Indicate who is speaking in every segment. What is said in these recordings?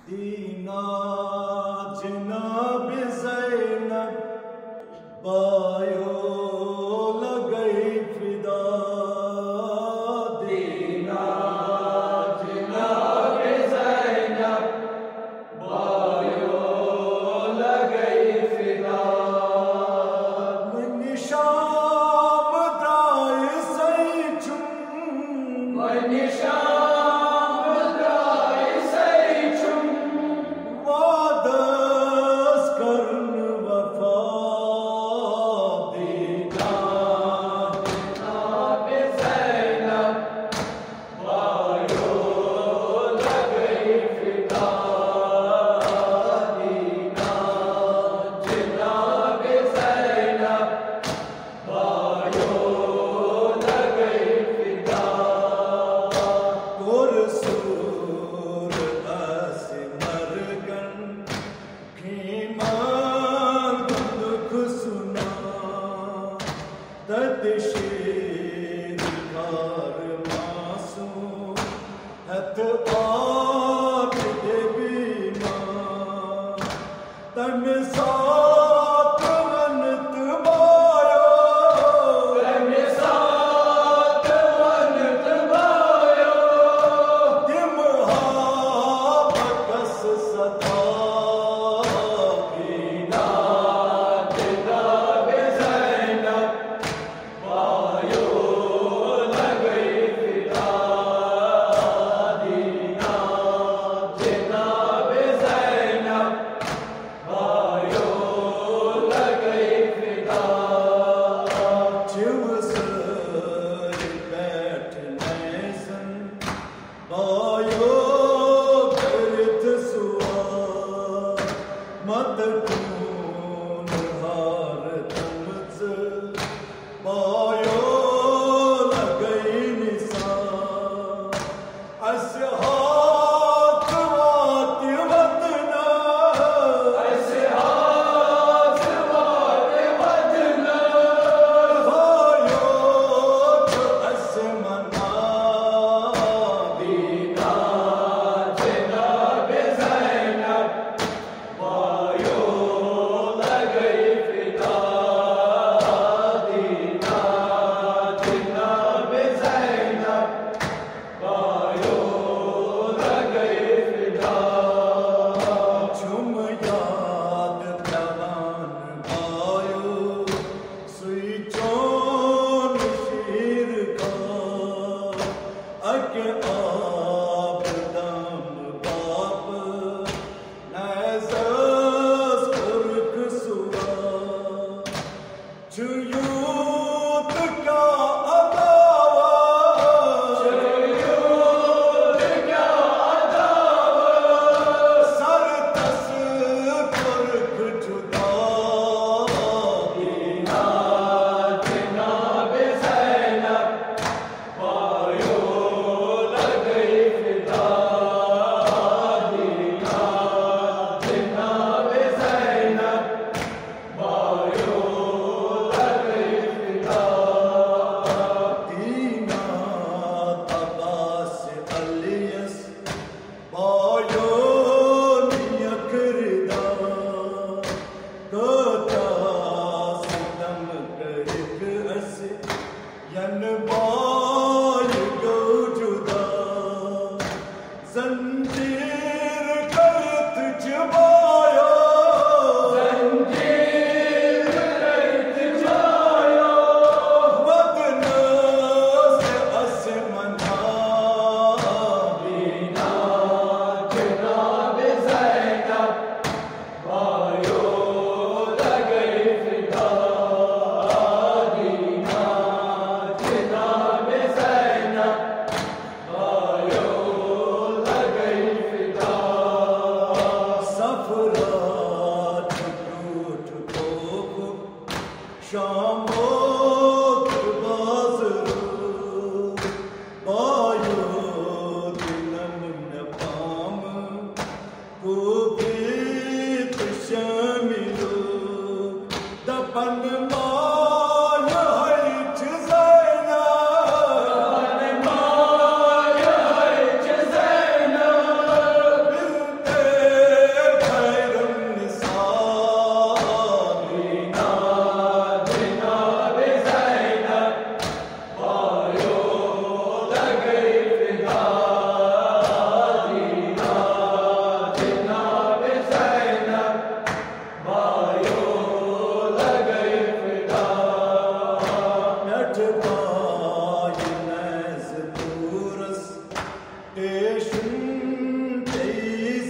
Speaker 1: दीना जनाब ज़ैनब बायो लगई फिदा। दीना जनाब ज़ैनब बायो लगई फिदा। मन शाम दाए सई चुम मन शेर कार मासूम हत आठ दे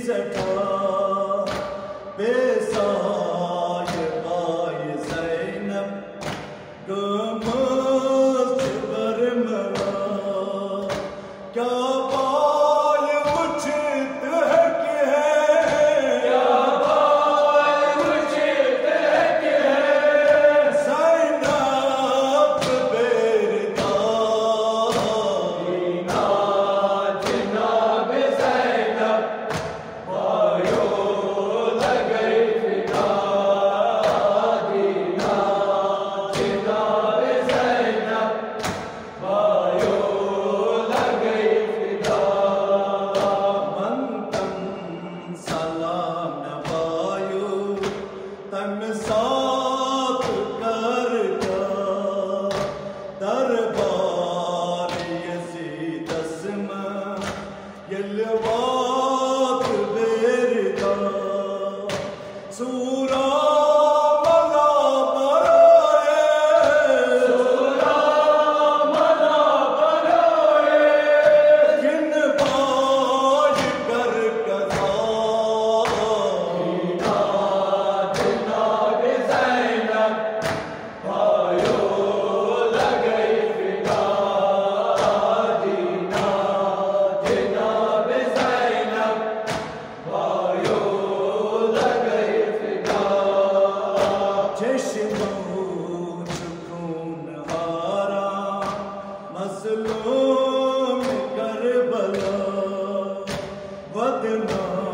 Speaker 1: सठा बेसाय आय ज़ैनब गमज़ बरमला क्या बाल उचित है कि है क्या बाल उचित है कि है ज़ैनब बेरदा दीना जनाब ज़ैनब पायो लगई फिदा दीना जनाब ज़ैनब पायो लगई फिदा मंतन सलाम नवायो तन साथ करता दरबार यज़ीद अस्मा यलवात बेरदा सूरा मला बराए सूरा मला बराए किन बाज कर कथा दीना जनाब ज़ैनब पायो लगई फिदा दीना जनाब ज़ैनब पायो लगई फिदा चश्मों खून हारा मज़लूम करबला बदनाम